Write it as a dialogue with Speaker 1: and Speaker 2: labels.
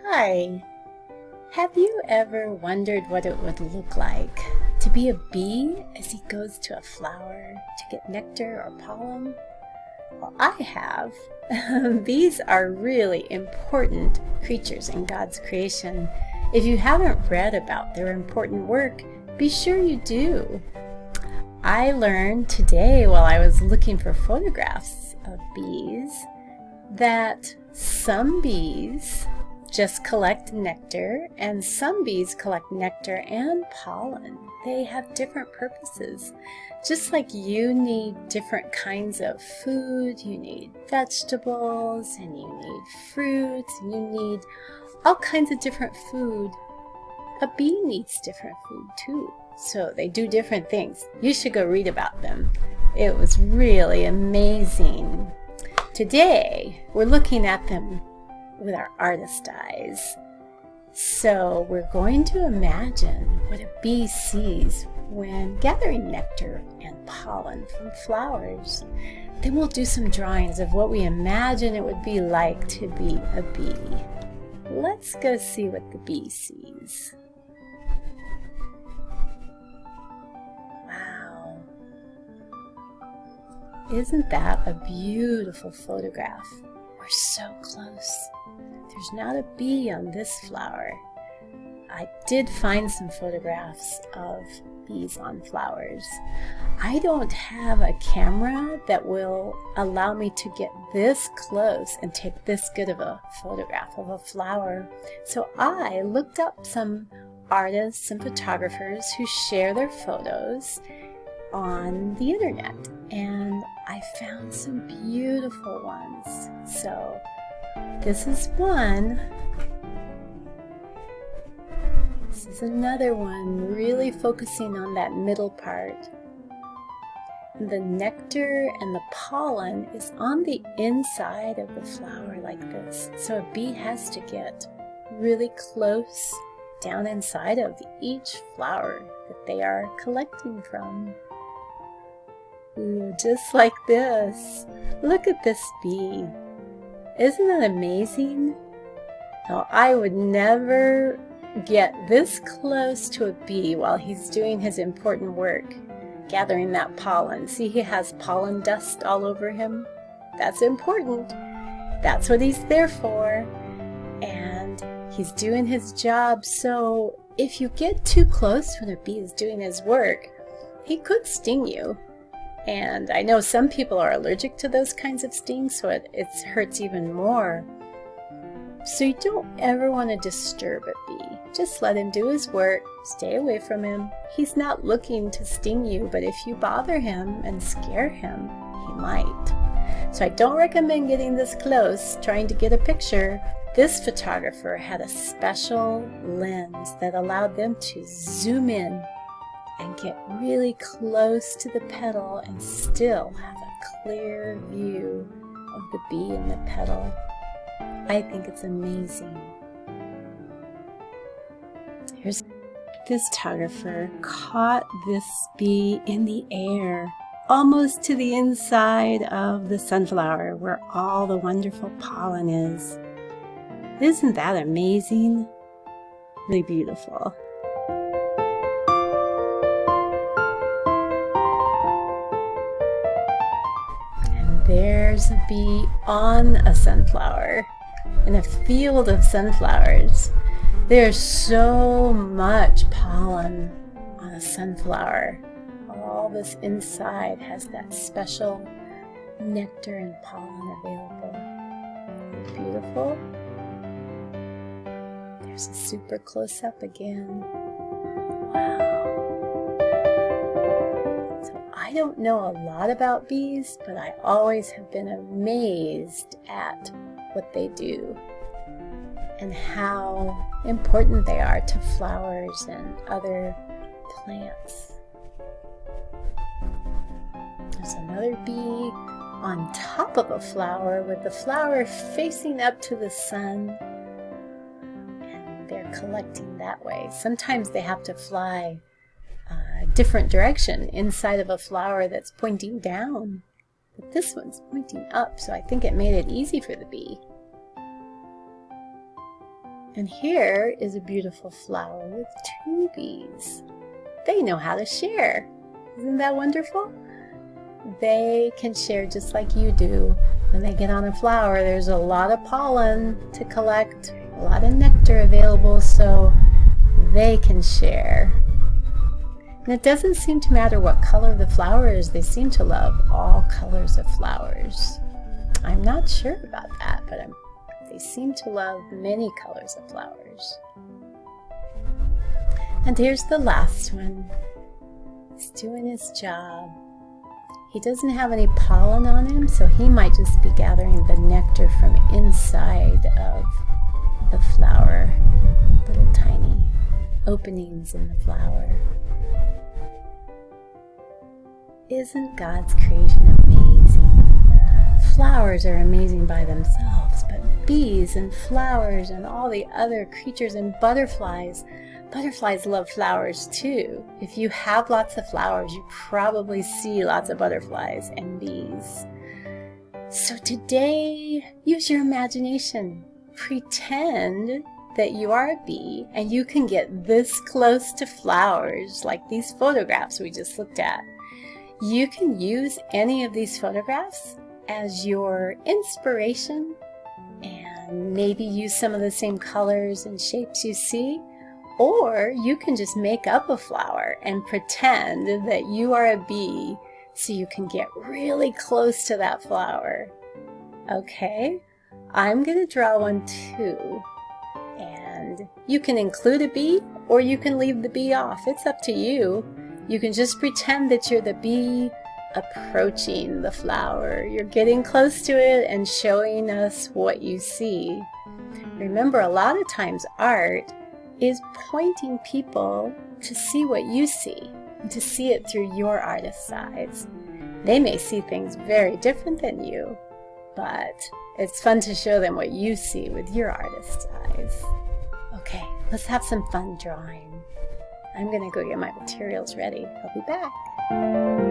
Speaker 1: Hi! Have you ever wondered what it would look like to be a bee as he goes to a flower to get nectar or pollen? Well, I have. Bees are really important creatures in God's creation. If you haven't read about their important work, be sure you do. I learned today while I was looking for photographs of bees that some bees just collect nectar and some bees collect nectar and pollen. They have different purposes. Just like you need different kinds of food, you need vegetables and you need fruits and you need all kinds of different food. A bee needs different food too. So they do different things. You should go read about them. It was really amazing. Today, we're looking at them with our artist eyes. So we're going to imagine what a bee sees when gathering nectar and pollen from flowers. Then we'll do some drawings of what we imagine it would be like to be a bee. Let's go see what the bee sees. Wow. Isn't that a beautiful photograph? We're so close. There's not a bee on this flower. I did find some photographs of bees on flowers. I don't have a camera that will allow me to get this close and take this good of a photograph of a flower. So I looked up some artists and photographers who share their photos on the internet, and I found some beautiful ones. So this is one. This is another one, really focusing on that middle part. The nectar and the pollen is on the inside of the flower like this. So a bee has to get really close down inside of each flower that they are collecting from. Ooh, just like this. Look at this bee. Isn't that amazing? Now, I would never get this close to a bee while he's doing his important work, gathering that pollen. See, he has pollen dust all over him. That's important. That's what he's there for. And he's doing his job. So if you get too close when a bee is doing his work, he could sting you. And I know some people are allergic to those kinds of stings, so it hurts even more. So you don't ever want to disturb a bee. Just let him do his work. Stay away from him. He's not looking to sting you, but if you bother him and scare him, he might. So I don't recommend getting this close, trying to get a picture. This photographer had a special lens that allowed them to zoom in and get really close to the petal and still have a clear view of the bee in the petal. I think it's amazing. Here's this photographer caught this bee in the air, almost to the inside of the sunflower where all the wonderful pollen is. Isn't that amazing? Really beautiful. There's a bee on a sunflower, in a field of sunflowers. There's so much pollen on a sunflower. All this inside has that special nectar and pollen available. Isn't it beautiful? There's a super close-up again. Wow. I don't know a lot about bees, but I always have been amazed at what they do and how important they are to flowers and other plants. There's another bee on top of a flower with the flower facing up to the sun, and they're collecting that way. Sometimes they have to fly a different direction inside of a flower that's pointing down, but this one's pointing up, so I think it made it easy for the bee. And here is a beautiful flower with 2 bees. They know how to share. Isn't that wonderful? They can share just like you do. When they get on a flower, there's a lot of pollen to collect, a lot of nectar available, so they can share. And it doesn't seem to matter what color the flower is, they seem to love all colors of flowers. I'm not sure about that, but they seem to love many colors of flowers. And here's the last one. He's doing his job. He doesn't have any pollen on him, so he might just be gathering the nectar from inside of the flower. Little tiny openings in the flower. Isn't God's creation amazing? Flowers are amazing by themselves, but bees and flowers and all the other creatures and butterflies love flowers too. If you have lots of flowers, you probably see lots of butterflies and bees. So today, use your imagination. Pretend that you are a bee and you can get this close to flowers like these photographs we just looked at. You can use any of these photographs as your inspiration and maybe use some of the same colors and shapes you see. Or you can just make up a flower and pretend that you are a bee so you can get really close to that flower. Okay, I'm going to draw one too. And you can include a bee or you can leave the bee off. It's up to you. You can just pretend that you're the bee approaching the flower. You're getting close to it and showing us what you see. Remember, a lot of times art is pointing people to see what you see, and to see it through your artist's eyes. They may see things very different than you, but it's fun to show them what you see with your artist's eyes. Okay, let's have some fun drawing. I'm gonna go get my materials ready. I'll be back.